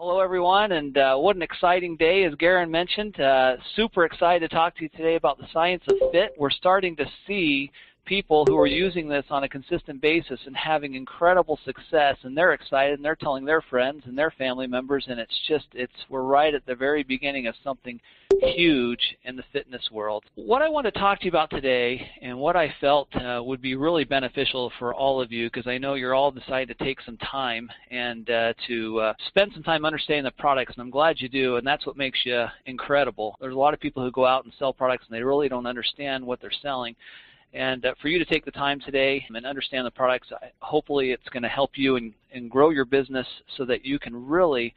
Hello, everyone, and what an exciting day, as Garen mentioned. Super excited to talk to you today about the science of fit. We're starting to see people who are using this on a consistent basis and having incredible success, and they're excited, and they're telling their friends and their family members, and we're right at the very beginning of something huge in the fitness world. What I want to talk to you about today, and what I felt would be really beneficial for all of you, because I know you're all decided to take some time and to spend some time understanding the products, and I'm glad you do, and that's what makes you incredible. There's a lot of people who go out and sell products and they really don't understand what they're selling. And for you to take the time today and understand the products, hopefully it's going to help you and grow your business so that you can really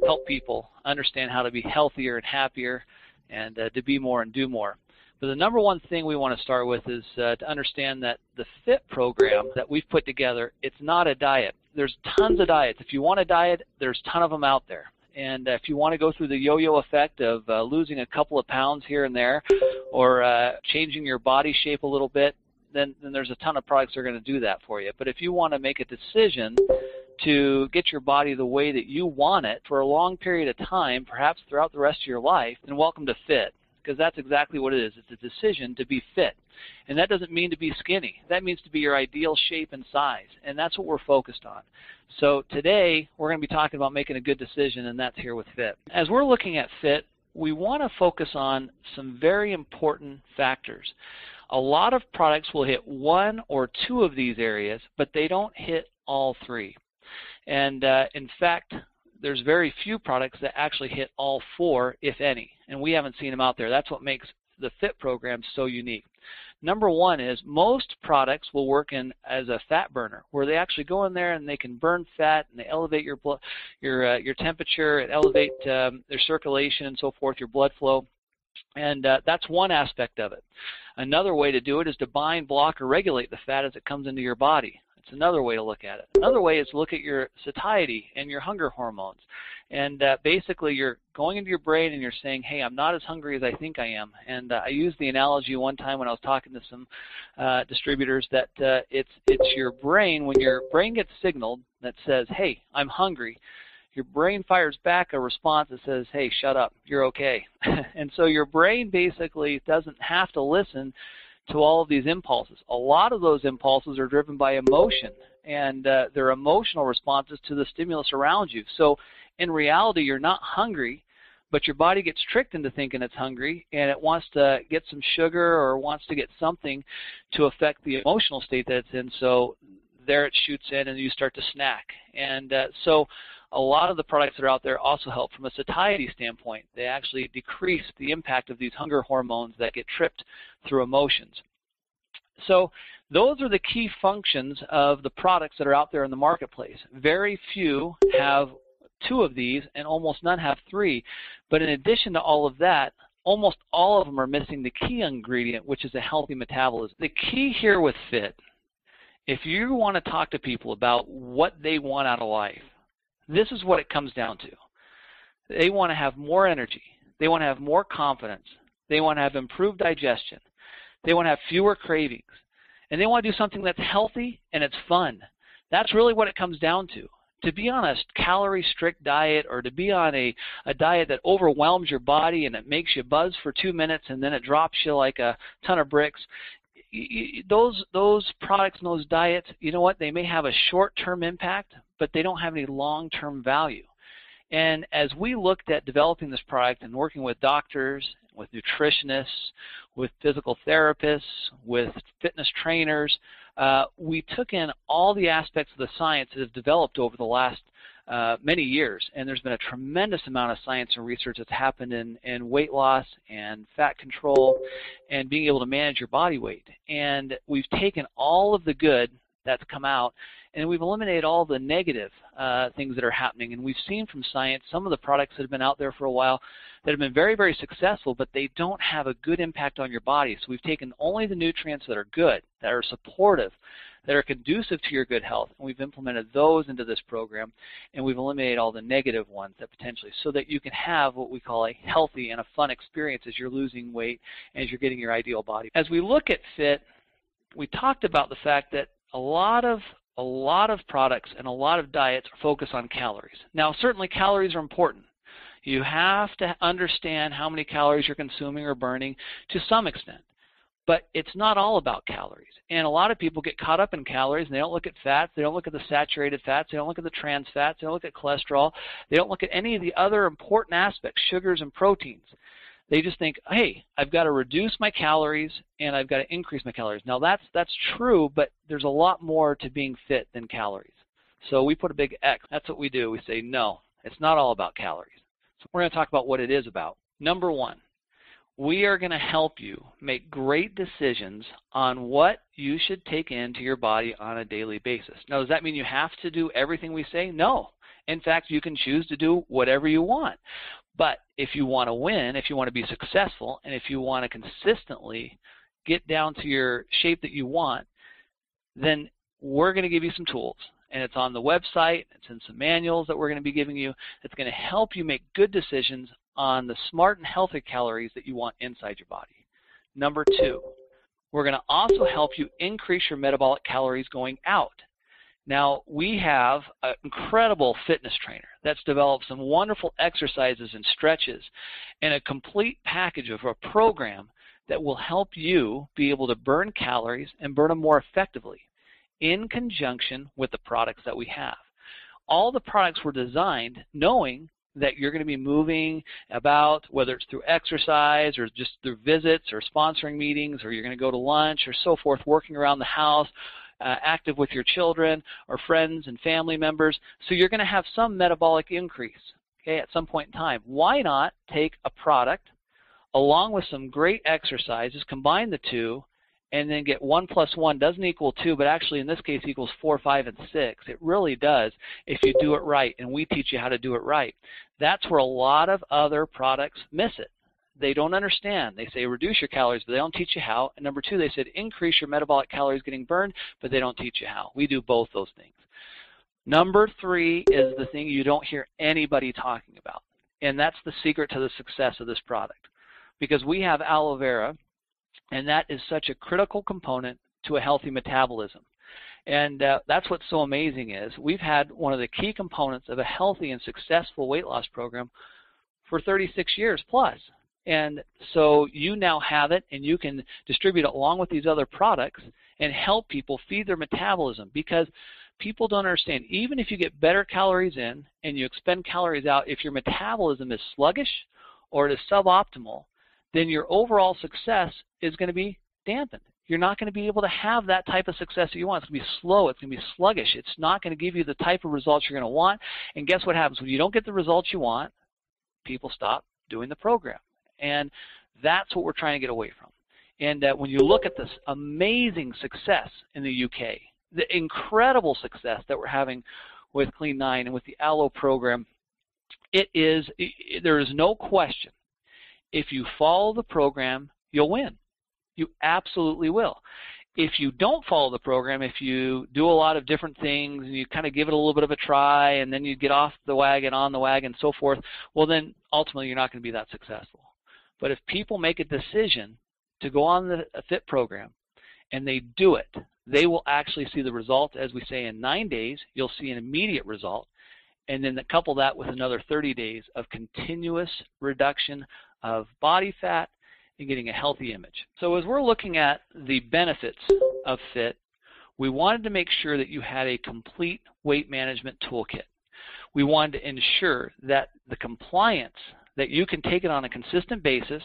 help people understand how to be healthier and happier and to be more and do more. But the number one thing we want to start with is to understand that the FIT program that we've put together, it's not a diet. There's tons of diets. If you want a diet, there's a ton of them out there. And if you want to go through the yo-yo effect of losing a couple of pounds here and there or changing your body shape a little bit, then there's a ton of products that are going to do that for you. But if you want to make a decision to get your body the way that you want it for a long period of time, perhaps throughout the rest of your life, then welcome to FIT, because that's exactly what it is. It's a decision to be fit. And that doesn't mean to be skinny. That means to be your ideal shape and size, and that's what we're focused on. So today, we're going to be talking about making a good decision, and that's here with FIT. As we're looking at FIT, we want to focus on some very important factors. A lot of products will hit one or two of these areas, but they don't hit all three. And in fact, there's very few products that actually hit all four, if any, and we haven't seen them out there. That's what makes the FIT program so unique. Number one is most products will work as a fat burner, where they actually go in there and they can burn fat and they elevate your blood, your temperature, and elevate their circulation and so forth, your blood flow. And that's one aspect of it. Another way to do it is to bind, block, or regulate the fat as it comes into your body. It's another way to look at it. Another way is to look at your satiety and your hunger hormones. And basically, you're going into your brain and you're saying, hey, I'm not as hungry as I think I am. And I used the analogy one time when I was talking to some distributors that it's your brain. When your brain gets signaled that says, hey, I'm hungry, your brain fires back a response that says, hey, shut up, you're okay. And so your brain basically doesn't have to listen to all of these impulses. A lot of those impulses are driven by emotion, and they're emotional responses to the stimulus around you. So in reality, you're not hungry, but your body gets tricked into thinking it's hungry, and it wants to get some sugar or wants to get something to affect the emotional state that it's in. So there it shoots in, and you start to snack. And so a lot of the products that are out there also help from a satiety standpoint. They actually decrease the impact of these hunger hormones that get tripped through emotions. So those are the key functions of the products that are out there in the marketplace. Very few have two of these, and almost none have three. But in addition to all of that, almost all of them are missing the key ingredient, which is a healthy metabolism. The key here with FIT, if you want to talk to people about what they want out of life, this is what it comes down to. They want to have more energy. They want to have more confidence. They want to have improved digestion. They want to have fewer cravings. And they want to do something that's healthy and it's fun. That's really what it comes down to. To be on a calorie-strict diet or to be on a diet that overwhelms your body and it makes you buzz for 2 minutes and then it drops you like a ton of bricks, those products and those diets, you know what, they may have a short-term impact, but they don't have any long-term value. And as we looked at developing this product and working with doctors, with nutritionists, with physical therapists, with fitness trainers, we took in all the aspects of the science that have developed over the last many years. And there's been a tremendous amount of science and research that's happened in weight loss and fat control and being able to manage your body weight. And we've taken all of the good that's come out, and we've eliminated all the negative things that are happening. And we've seen from science some of the products that have been out there for a while that have been very, very successful, but they don't have a good impact on your body. So we've taken only the nutrients that are good, that are supportive, that are conducive to your good health, and we've implemented those into this program, and we've eliminated all the negative ones that potentially, so that you can have what we call a healthy and a fun experience as you're losing weight and as you're getting your ideal body. As we look at FIT, we talked about the fact that a lot of a lot of products and a lot of diets focus on calories. Now, certainly calories are important. You have to understand how many calories you're consuming or burning to some extent. But it's not all about calories. And a lot of people get caught up in calories, and they don't look at fats, they don't look at the saturated fats, they don't look at the trans fats, they don't look at cholesterol, they don't look at any of the other important aspects, sugars and proteins. They just think, hey, I've got to reduce my calories and I've got to increase my calories. Now that's true, but there's a lot more to being fit than calories. So we put a big X. That's what we do. We say, no, it's not all about calories. So we're going to talk about what it is about. Number one, we are going to help you make great decisions on what you should take into your body on a daily basis. Now, does that mean you have to do everything we say? No. In fact, you can choose to do whatever you want. But if you want to win, if you want to be successful, and if you want to consistently get down to your shape that you want, then we're going to give you some tools. And it's on the website. It's in some manuals that we're going to be giving you. It's going to help you make good decisions on the smart and healthy calories that you want inside your body. Number two, we're going to also help you increase your metabolic calories going out. Now, we have an incredible fitness trainer that's developed some wonderful exercises and stretches and a complete package of a program that will help you be able to burn calories and burn them more effectively in conjunction with the products that we have. All the products were designed knowing that you're going to be moving about, whether it's through exercise or just through visits or sponsoring meetings, or you're going to go to lunch or so forth, working around the house, active with your children or friends and family members. So you're going to have some metabolic increase, okay, at some point in time. Why not take a product along with some great exercises, combine the two, and then get 1 + 1 doesn't equal 2, but actually in this case equals 4, 5, and 6. It really does if you do it right, and we teach you how to do it right. That's where a lot of other products miss it. They don't understand. They say reduce your calories, but they don't teach you how. And number two, they said increase your metabolic calories getting burned, but they don't teach you how. We do both those things. Number three is the thing you don't hear anybody talking about, and that's the secret to the success of this product. Because we have aloe vera, and that is such a critical component to a healthy metabolism. And that's what's so amazing is we've had one of the key components of a healthy and successful weight loss program for 36 years plus. And so you now have it, and you can distribute it along with these other products and help people feed their metabolism, because people don't understand, even if you get better calories in and you expend calories out, if your metabolism is sluggish or it is suboptimal, then your overall success is going to be dampened. You're not going to be able to have that type of success that you want. It's going to be slow. It's going to be sluggish. It's not going to give you the type of results you're going to want. And guess what happens? When you don't get the results you want, people stop doing the program. And that's what we're trying to get away from. And when you look at this amazing success in the UK, the incredible success that we're having with Clean 9 and with the Aloe program, there is no question. If you follow the program, you'll win. You absolutely will. If you don't follow the program, if you do a lot of different things and you kind of give it a little bit of a try and then you get off the wagon, on the wagon, so forth, well then ultimately you're not going to be that successful. But if people make a decision to go on the FIT program and they do it, they will actually see the results. As we say, in 9 days, you'll see an immediate result. And then couple that with another 30 days of continuous reduction of body fat and getting a healthy image. So as we're looking at the benefits of FIT, we wanted to make sure that you had a complete weight management toolkit. We wanted to ensure that the compliance, that you can take it on a consistent basis,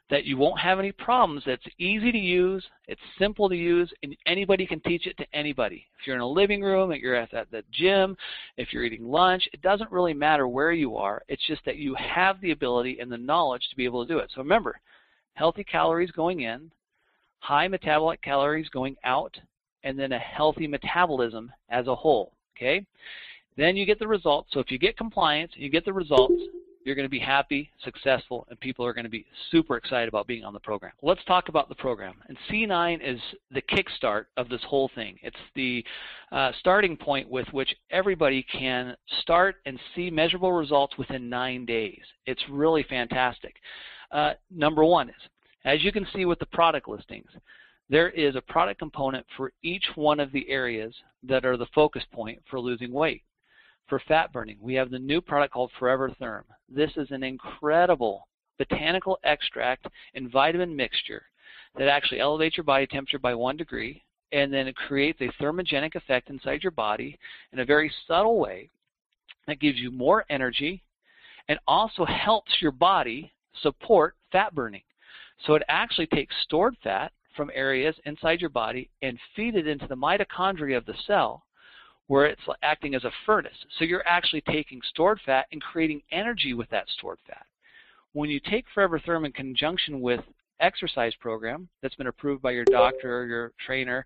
that you won't have any problems, that it's easy to use, it's simple to use, and anybody can teach it to anybody. If you're in a living room, if you're at the gym, if you're eating lunch, it doesn't really matter where you are. It's just that you have the ability and the knowledge to be able to do it. So remember, healthy calories going in, high metabolic calories going out, and then a healthy metabolism as a whole, okay? Then you get the results. So if you get compliance, you get the results, you're going to be happy, successful, and people are going to be super excited about being on the program. Let's talk about the program. And C9 is the kickstart of this whole thing. It's the starting point with which everybody can start and see measurable results within 9 days. It's really fantastic. Number one is, as you can see with the product listings, there is a product component for each one of the areas that are the focus point for losing weight. For fat burning, we have the new product called Forever Therm. This is an incredible botanical extract and vitamin mixture that actually elevates your body temperature by 1 degree, and then it creates a thermogenic effect inside your body in a very subtle way that gives you more energy and also helps your body support fat burning. So it actually takes stored fat from areas inside your body and feed it into the mitochondria of the cell, where it's acting as a furnace. So you're actually taking stored fat and creating energy with that stored fat. When you take Forever Therm in conjunction with exercise program that's been approved by your doctor or your trainer,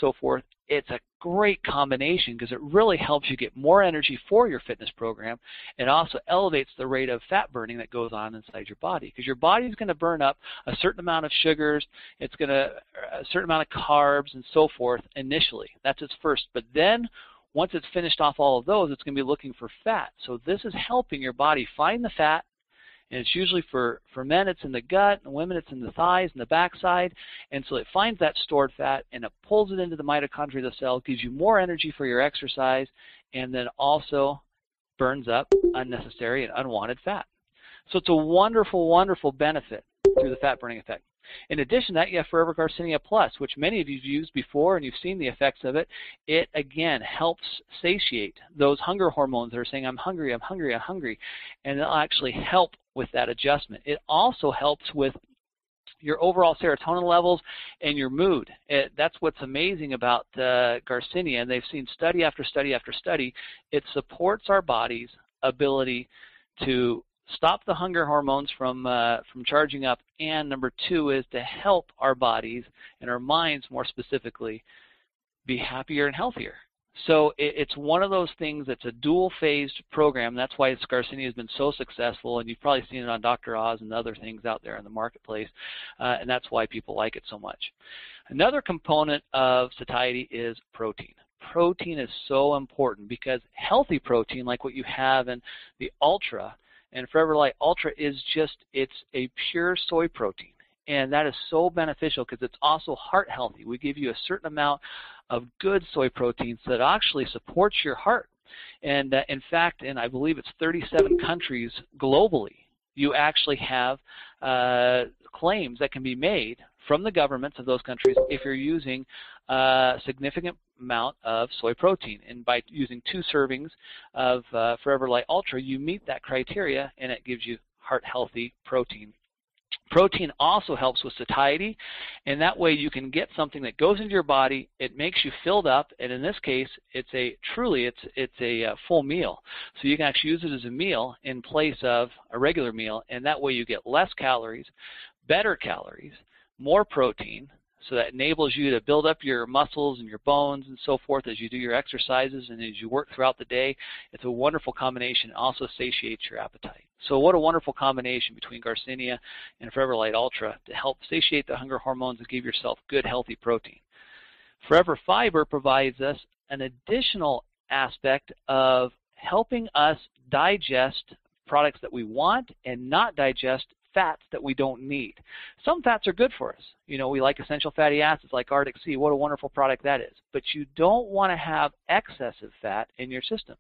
so forth, it's a great combination because it really helps you get more energy for your fitness program. It also elevates the rate of fat burning that goes on inside your body, because your body is going to burn up a certain amount of sugars, it's going to a certain amount of carbs and so forth initially. That's its first. But then once it's finished off all of those, it's going to be looking for fat. So this is helping your body find the fat. And it's usually for men, it's in the gut, and women, it's in the thighs and the backside. And so it finds that stored fat, and it pulls it into the mitochondria of the cell, gives you more energy for your exercise, and then also burns up unnecessary and unwanted fat. So it's a wonderful, wonderful benefit through the fat burning effect. In addition to that, you have Forever Garcinia Plus, which many of you have used before and you've seen the effects of it. It, again, helps satiate those hunger hormones that are saying, I'm hungry, I'm hungry, I'm hungry. And it'll actually help with that adjustment. It also helps with your overall serotonin levels and your mood. That's what's amazing about Garcinia, and they've seen study after study after study. It supports our body's ability to stop the hunger hormones from charging up, and number two is to help our bodies and our minds more specifically be happier and healthier. So it's one of those things that's a dual-phased program. That's why Garcinia has been so successful, and you've probably seen it on Dr. Oz and other things out there in the marketplace, and that's why people like it so much. Another component of satiety is protein. Protein is so important because healthy protein, like what you have in the Ultra, and Forever Light Ultra is just, it's a pure soy protein. And that is so beneficial because it's also heart healthy. We give you a certain amount of good soy proteins that actually supports your heart. And in fact, in I believe it's 37 countries globally, you actually have claims that can be made from the governments of those countries if you're using a significant amount of soy protein. And by using 2 servings of Forever Light Ultra, you meet that criteria, and it gives you heart-healthy protein. Protein also helps with satiety, and that way you can get something that goes into your body, it makes you filled up, and in this case, it's a full meal. So you can actually use it as a meal in place of a regular meal, and that way you get less calories, better calories, more protein, so that enables you to build up your muscles and your bones and so forth as you do your exercises and as you work throughout the day. It's a wonderful combination. It also satiates your appetite. So what a wonderful combination between Garcinia and Forever Light Ultra to help satiate the hunger hormones and give yourself good, healthy protein. Forever Fiber provides us an additional aspect of helping us digest products that we want and not digest fats that we don't need. Some fats are good for us. You know, we like essential fatty acids like Arctic Sea. What a wonderful product that is. But you don't want to have excessive fat in your system.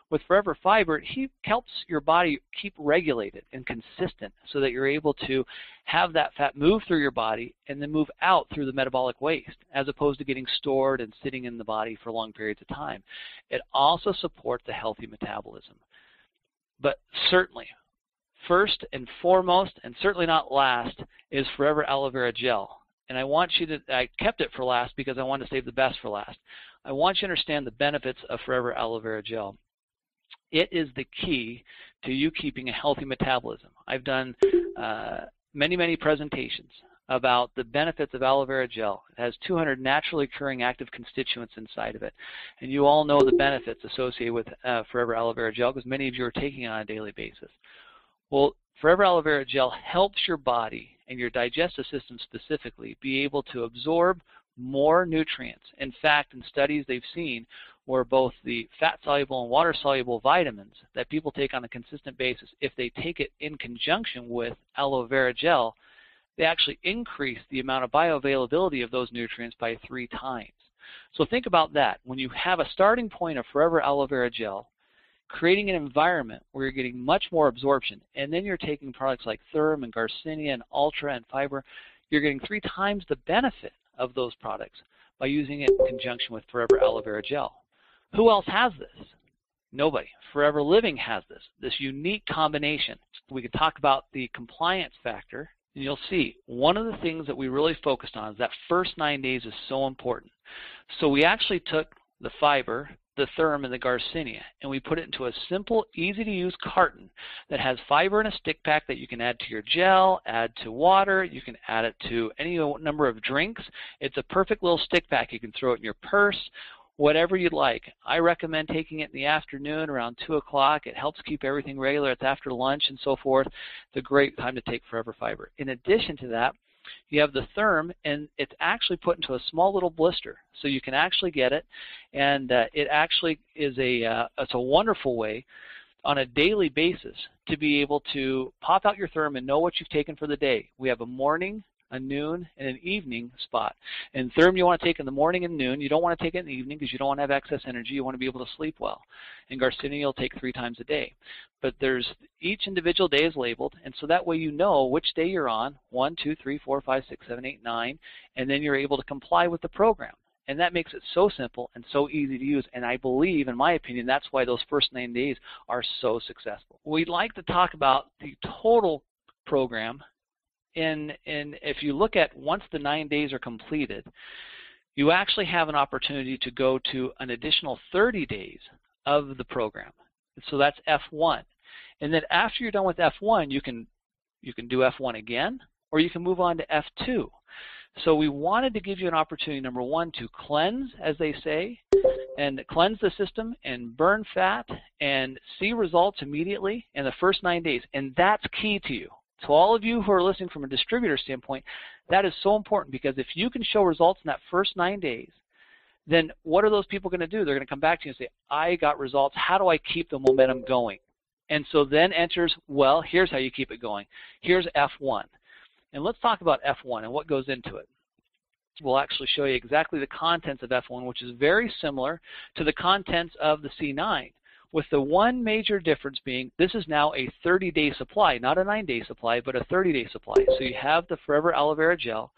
With Forever Fiber, it helps your body keep regulated and consistent so that you're able to have that fat move through your body and then move out through the metabolic waste as opposed to getting stored and sitting in the body for long periods of time. It also supports a healthy metabolism. But certainly, first and foremost, and certainly not last, is Forever Aloe Vera Gel. And I kept it for last because I wanted to save the best for last. I want you to understand the benefits of Forever Aloe Vera Gel. It is the key to you keeping a healthy metabolism. I've done many, many presentations about the benefits of aloe vera gel. It has 200 naturally occurring active constituents inside of it. And you all know the benefits associated with Forever Aloe Vera Gel because many of you are taking it on a daily basis. Well, Forever Aloe Vera Gel helps your body and your digestive system specifically be able to absorb more nutrients. In fact, in studies they've seen where both the fat-soluble and water-soluble vitamins that people take on a consistent basis, if they take it in conjunction with aloe vera gel, they actually increase the amount of bioavailability of those nutrients by 3 times. So think about that. When you have a starting point of Forever Aloe Vera Gel, creating an environment where you're getting much more absorption, and then you're taking products like Therm and Garcinia and Ultra and Fiber, you're getting 3 times the benefit of those products by using it in conjunction with Forever Aloe Vera Gel. Who else has this? Nobody. Forever Living has this unique combination. We could talk about the compliance factor, and you'll see one of the things that we really focused on is that first 9 days is so important. So we actually took the Fiber, the Therm, and the Garcinia, and we put it into a simple, easy-to-use carton that has fiber in a stick pack that you can add to your gel, add to water, you can add it to any number of drinks. It's a perfect little stick pack. You can throw it in your purse, whatever you'd like. I recommend taking it in the afternoon around 2 o'clock. It helps keep everything regular. It's after lunch and so forth. It's a great time to take Forever Fiber. In addition to that, you have the Therm, and it's actually put into a small little blister, so you can actually get it, and it actually is it's a wonderful way on a daily basis to be able to pop out your Therm and know what you've taken for the day. We have a morning, a noon, and an evening spot. And Therm you want to take in the morning and noon. You don't want to take it in the evening because you don't want to have excess energy. You want to be able to sleep well. And Garcinia you'll take 3 times a day. But each individual day is labeled, and so that way you know which day you're on, 1, 2, 3, 4, 5, 6, 7, 8, 9, and then you're able to comply with the program. And that makes it so simple and so easy to use, and I believe, in my opinion, that's why those first 9 days are so successful. We'd like to talk about the total program. And if you look at once the 9 days are completed, you actually have an opportunity to go to an additional 30 days of the program. So that's F1. And then after you're done with F1, you can do F1 again, or you can move on to F2. So we wanted to give you an opportunity, number 1, to cleanse, as they say, and cleanse the system and burn fat and see results immediately in the first 9 days. And that's key to you. To all of you who are listening from a distributor standpoint, that is so important, because if you can show results in that first 9 days, then what are those people going to do? They're going to come back to you and say, I got results. How do I keep the momentum going? And so then enters, well, here's how you keep it going. Here's F1. And let's talk about F1 and what goes into it. We'll actually show you exactly the contents of F1, which is very similar to the contents of the C9. With the one major difference being this is now a 30-day supply, not a 9-day supply, but a 30-day supply. So you have the Forever Aloe Vera Gel,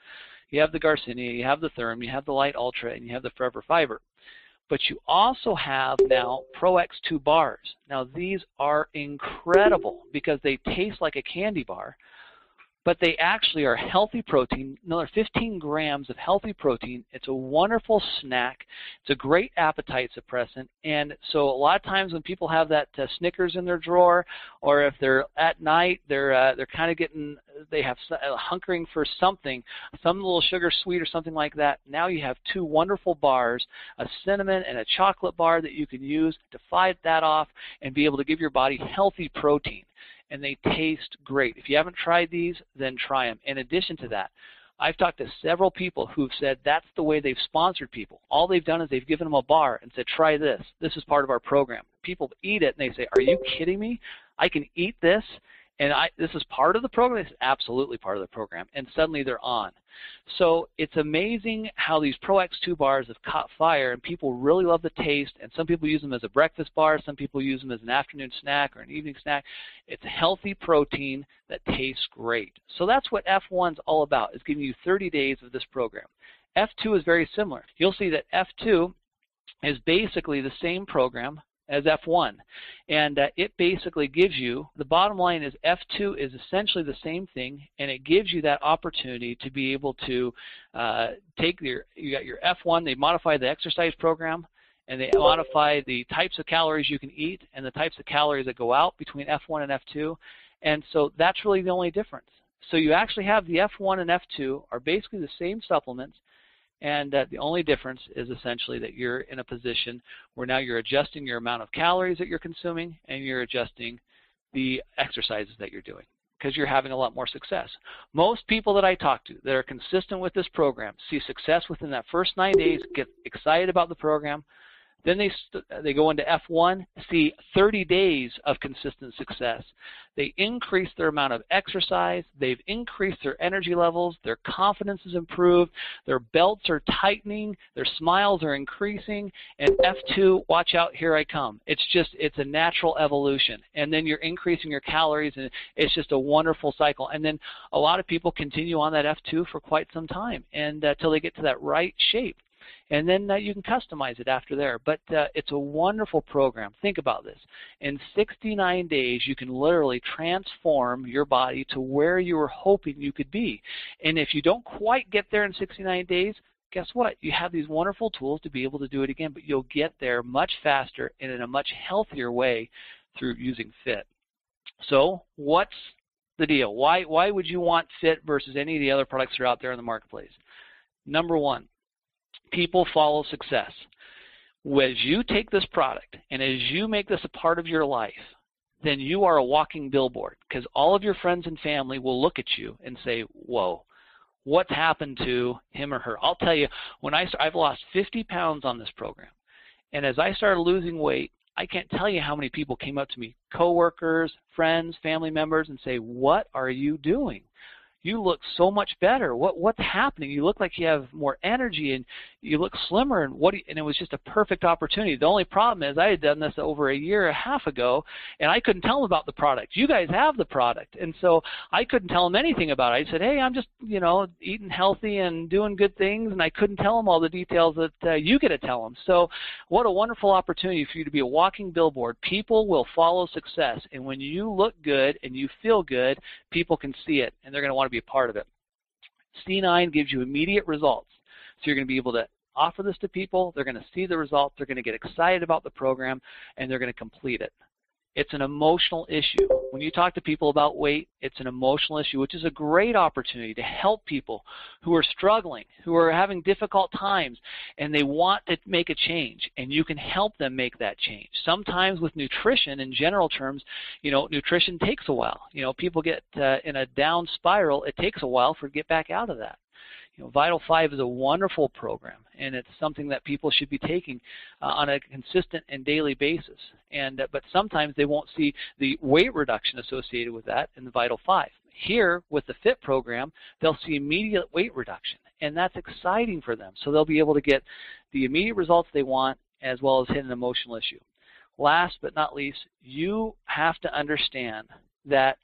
you have the Garcinia, you have the Therm, you have the Light Ultra, and you have the Forever Fiber. But you also have now Pro X2 bars. Now these are incredible because they taste like a candy bar, but they actually are healthy protein, another 15 grams of healthy protein. It's a wonderful snack. It's a great appetite suppressant. And so a lot of times when people have that Snickers in their drawer, or if they're at night, they're kind of they have hunkering for something, some little sugar sweet or something like that. Now you have 2 wonderful bars, a cinnamon and a chocolate bar that you can use to fight that off and be able to give your body healthy protein. And they taste great. If you haven't tried these, then try them. In addition to that, I've talked to several people who've said that's the way they've sponsored people. All they've done is they've given them a bar and said, try this. This is part of our program. People eat it and they say, are you kidding me? I can eat this? And this is part of the program? It's absolutely part of the program. And suddenly they're on. So it's amazing how these Pro X2 bars have caught fire, and people really love the taste. And some people use them as a breakfast bar. Some people use them as an afternoon snack or an evening snack. It's a healthy protein that tastes great. So that's what F1's all about, is giving you 30 days of this program. F2 is very similar. You'll see that F2 is basically the same program as F1, and it basically gives you, the bottom line is F2 is essentially the same thing, and it gives you that opportunity to be able to take you got your F1, they modify the exercise program, and they modify the types of calories you can eat and the types of calories that go out between F1 and F2, and so that's really the only difference. So you actually have the F1 and F2 are basically the same supplements, and the only difference is essentially that you're in a position where now you're adjusting your amount of calories that you're consuming, and you're adjusting the exercises that you're doing because you're having a lot more success. Most people that I talk to that are consistent with this program see success within that first 9 days, get excited about the program. Then they go into F1, see 30 days of consistent success. They increase their amount of exercise. They've increased their energy levels. Their confidence is improved. Their belts are tightening. Their smiles are increasing. And F2, watch out, here I come. It's a natural evolution. And then you're increasing your calories, and it's just a wonderful cycle. And then a lot of people continue on that F2 for quite some time and till they get to that right shape. And then you can customize it after there. But it's a wonderful program. Think about this. In 69 days, you can literally transform your body to where you were hoping you could be. And if you don't quite get there in 69 days, guess what? You have these wonderful tools to be able to do it again, but you'll get there much faster and in a much healthier way through using F.I.T. So what's the deal? Why would you want F.I.T. versus any of the other products that are out there in the marketplace? Number one, people follow success. As you take this product and as you make this a part of your life, then you are a walking billboard, because all of your friends and family will look at you and say, whoa, what's happened to him or her? I'll tell you, I've lost 50 pounds on this program, and as I started losing weight, I can't tell you how many people came up to me, coworkers, friends, family members, and say, what are you doing? You look so much better. What's happening? You look like you have more energy and you look slimmer. And it was just a perfect opportunity. The only problem is I had done this over a year and a half ago, and I couldn't tell them about the product. You guys have the product, and so I couldn't tell them anything about it. I said, hey, I'm just eating healthy and doing good things, and I couldn't tell them all the details that you get to tell them. So what a wonderful opportunity for you to be a walking billboard. People will follow success, and when you look good and you feel good, people can see it, and they're going to want to be a part of it. C9 gives you immediate results. So you're going to be able to offer this to people. They're going to see the results. They're going to get excited about the program, and they're going to complete it. It's an emotional issue. When you talk to people about weight, it's an emotional issue, which is a great opportunity to help people who are struggling, who are having difficult times, and they want to make a change, and you can help them make that change. Sometimes with nutrition, in general terms, nutrition takes a while. People get in a down spiral. It takes a while to get back out of that. F.I.T.2 is a wonderful program, and it's something that people should be taking on a consistent and daily basis. But sometimes they won't see the weight reduction associated with that in the F.I.T.2. Here, with the F.I.T. program, they'll see immediate weight reduction, and that's exciting for them. So they'll be able to get the immediate results they want, as well as hit an emotional issue. Last but not least, you have to understand that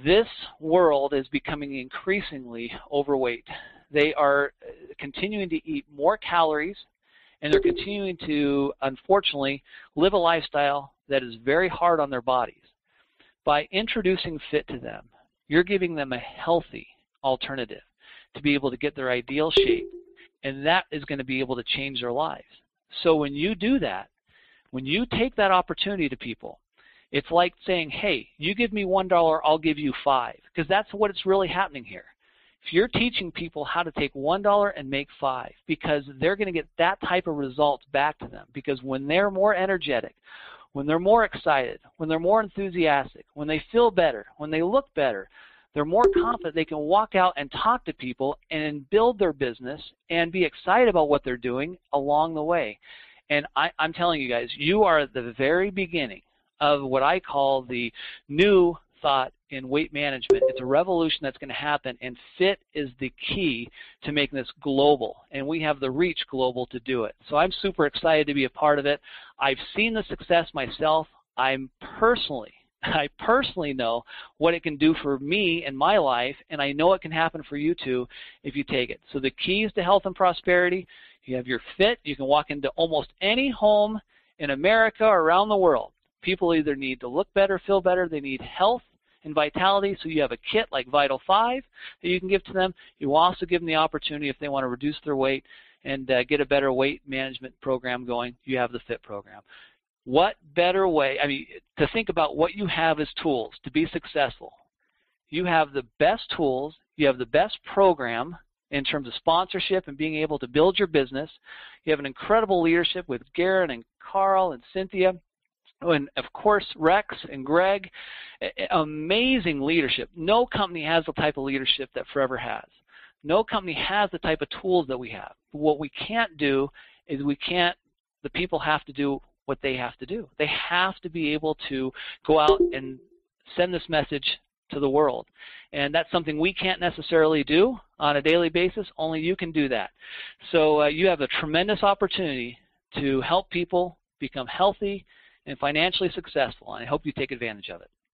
this world is becoming increasingly overweight. They are continuing to eat more calories, and they're continuing to, unfortunately, live a lifestyle that is very hard on their bodies. By introducing F.I.T. to them, you're giving them a healthy alternative to be able to get their ideal shape, and that is going to be able to change their lives. So when you do that, when you take that opportunity to people, it's like saying, hey, you give me $1, I'll give you $5, because that's what's really happening here. If you're teaching people how to take $1 and make $5, because they're going to get that type of results back to them, because when they're more energetic, when they're more excited, when they're more enthusiastic, when they feel better, when they look better, they're more confident they can walk out and talk to people and build their business and be excited about what they're doing along the way. And I'm telling you guys, you are at the very beginning of what I call the new thought in weight management. It's a revolution that's going to happen, and F.I.T. is the key to making this global, and we have the reach global to do it. So I'm super excited to be a part of it. I've seen the success myself. I personally know what it can do for me in my life, and I know it can happen for you too if you take it. So the keys to health and prosperity: you have your F.I.T. You can walk into almost any home in America or around the world. People either need to look better, feel better, they need health and vitality, so you have a kit like F.I.T.2 that you can give to them. You also give them the opportunity, if they want to reduce their weight and get a better weight management program going, you have the F.I.T. program. What better way, to think about what you have as tools to be successful. You have the best tools, you have the best program in terms of sponsorship and being able to build your business. You have an incredible leadership with Garen and Carl and Cynthia, and of course Rex and Greg. Amazing leadership. No company has the type of leadership that Forever has. No company has the type of tools that we have. What we can't do is we can't the people have to do what they have to do. They have to be able to go out and send this message to the world. And that's something we can't necessarily do on a daily basis. Only you can do that. So you have a tremendous opportunity to help people become healthy and financially successful, and I hope you take advantage of it.